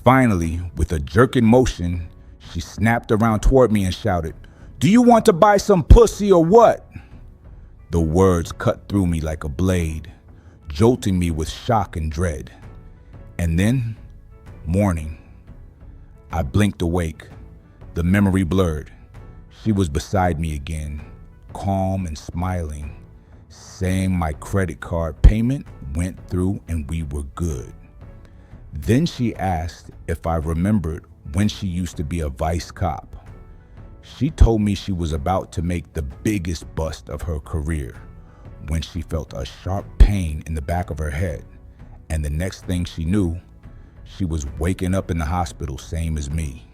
Finally, with a jerking motion, she snapped around toward me and shouted, "Do you want to buy some pussy or what?" The words cut through me like a blade, jolting me with shock and dread. And then, morning. I blinked awake, the memory blurred. She was beside me again, calm and smiling, saying my credit card payment went through and we were good. Then she asked if I remembered when she used to be a vice cop. She told me she was about to make the biggest bust of her career when she felt a sharp pain in the back of her head, and the next thing she knew, she was waking up in the hospital same as me.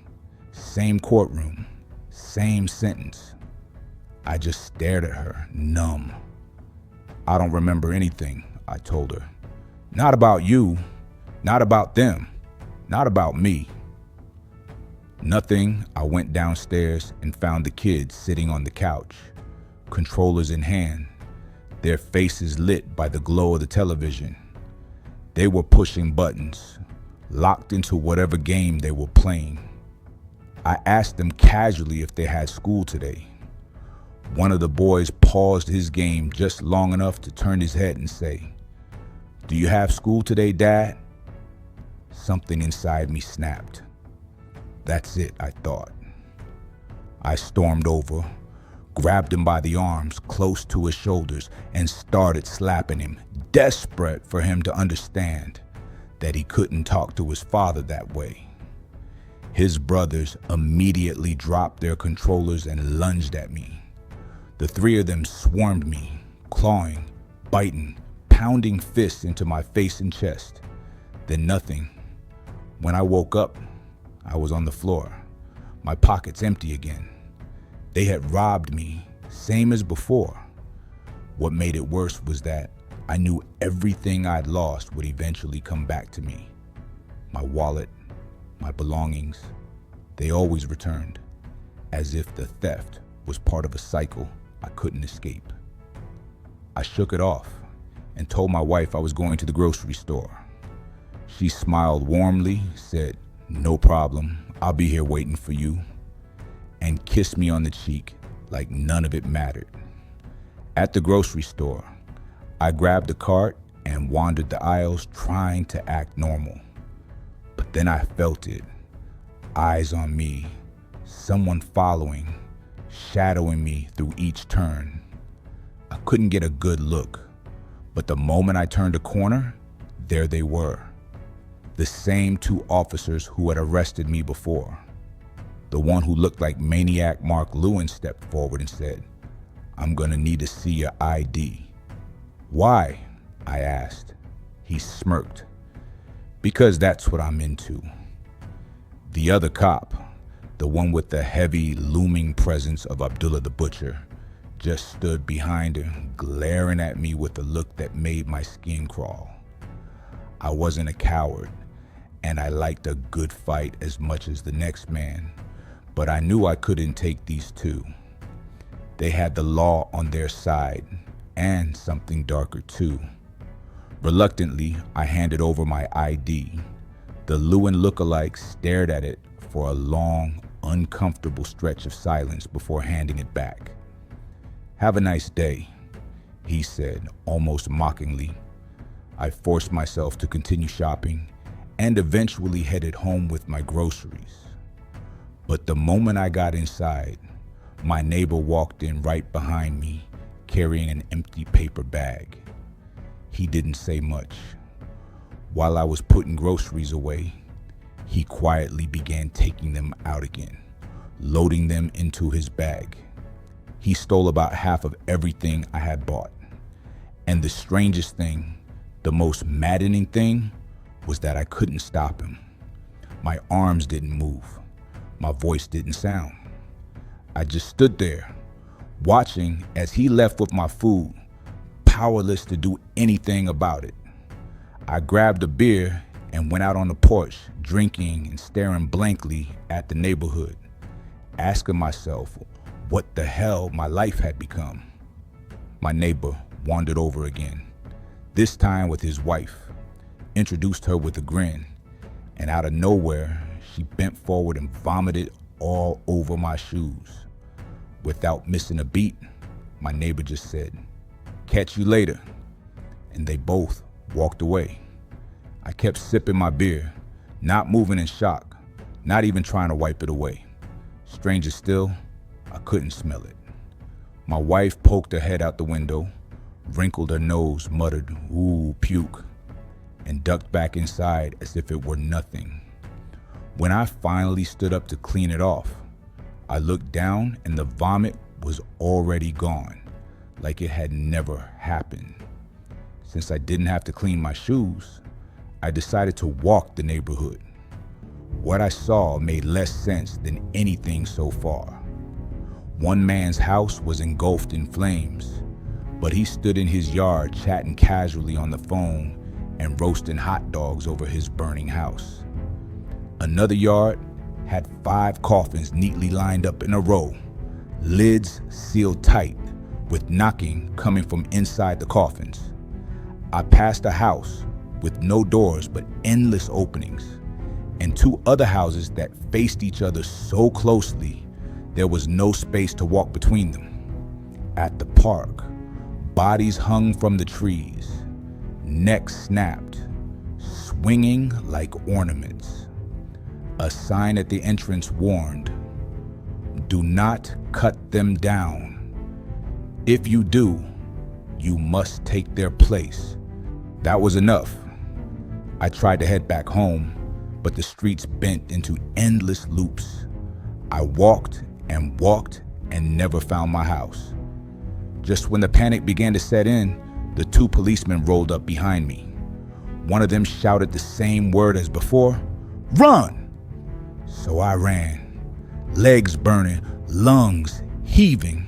Same courtroom, same sentence. I just stared at her, numb. "I don't remember anything," I told her. "Not about you, not about them, not about me." Nothing. I went downstairs and found the kids sitting on the couch, controllers in hand, their faces lit by the glow of the television. They were pushing buttons, locked into whatever game they were playing. I asked them casually if they had school today. One of the boys paused his game just long enough to turn his head and say, "Do you have school today, Dad?" Something inside me snapped. That's it, I thought. I stormed over, grabbed him by the arms close to his shoulders, and started slapping him, desperate for him to understand that he couldn't talk to his father that way. His brothers immediately dropped their controllers and lunged at me. The three of them swarmed me, clawing, biting, pounding fists into my face and chest. Then nothing. When I woke up, I was on the floor, my pockets empty again. They had robbed me, same as before. What made it worse was that I knew everything I'd lost would eventually come back to me. My wallet, my belongings, they always returned, as if the theft was part of a cycle I couldn't escape. I shook it off and told my wife I was going to the grocery store. She smiled warmly, said, "No problem, I'll be here waiting for you," and kissed me on the cheek like none of it mattered. At the grocery store, I grabbed the cart and wandered the aisles trying to act normal. But then I felt it. Eyes on me, someone following, shadowing me through each turn. I couldn't get a good look, but the moment I turned a corner, there they were. The same two officers who had arrested me before. The one who looked like Maniac Mark Lewin stepped forward and said, "I'm gonna need to see your ID." "Why?" I asked. He smirked. "Because that's what I'm into." The other cop, the one with the heavy, looming presence of Abdullah the Butcher, just stood behind her, glaring at me with a look that made my skin crawl. I wasn't a coward, and I liked a good fight as much as the next man, but I knew I couldn't take these two. They had the law on their side, and something darker too. Reluctantly, I handed over my ID. The Lewin lookalike stared at it for a long, uncomfortable stretch of silence before handing it back. "Have a nice day," he said, almost mockingly. I forced myself to continue shopping and eventually headed home with my groceries. But the moment I got inside, my neighbor walked in right behind me, carrying an empty paper bag. He didn't say much. While I was putting groceries away, he quietly began taking them out again, loading them into his bag. He stole about half of everything I had bought. And the strangest thing, the most maddening thing, was that I couldn't stop him. My arms didn't move. My voice didn't sound. I just stood there, watching as he left with my food, powerless to do anything about it. I grabbed a beer and went out on the porch, drinking and staring blankly at the neighborhood, asking myself what the hell my life had become. My neighbor wandered over again, this time with his wife, introduced her with a grin, and out of nowhere, she bent forward and vomited all over my shoes. Without missing a beat, my neighbor just said, "Catch you later," and they both walked away. I kept sipping my beer, not moving in shock, not even trying to wipe it away. Stranger still, I couldn't smell it. My wife poked her head out the window, wrinkled her nose, muttered, "Ooh, puke," and ducked back inside as if it were nothing. When I finally stood up to clean it off, I looked down and the vomit was already gone, like it had never happened. Since I didn't have to clean my shoes, I decided to walk the neighborhood. What I saw made less sense than anything so far. One man's house was engulfed in flames, but he stood in his yard chatting casually on the phone and roasting hot dogs over his burning house. Another yard had 5 coffins neatly lined up in a row, lids sealed tight, with knocking coming from inside the coffins. I passed a house with no doors but endless openings, and 2 other houses that faced each other so closely there was no space to walk between them. At the park, bodies hung from the trees, necks snapped, swinging like ornaments. A sign at the entrance warned, "Do not cut them down. If you do, you must take their place." That was enough. I tried to head back home, but the streets bent into endless loops. I walked and never found my house. Just when the panic began to set in, the 2 policemen rolled up behind me. One of them shouted the same word as before, "Run!" So I ran, legs burning, lungs heaving.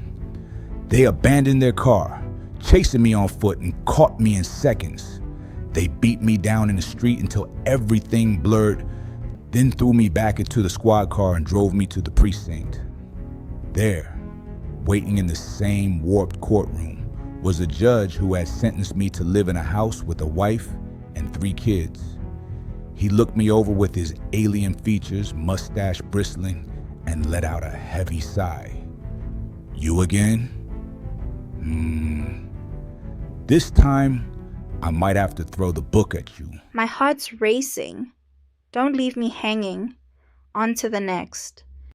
They abandoned their car, chasing me on foot, and caught me in seconds. They beat me down in the street until everything blurred, then threw me back into the squad car and drove me to the precinct. There, waiting in the same warped courtroom, was a judge who had sentenced me to live in a house with a wife and 3 kids. He looked me over with his alien features, mustache bristling, and let out a heavy sigh. "You again?" This time, I might have to throw the book at you." My heart's racing. Don't leave me hanging. On to the next.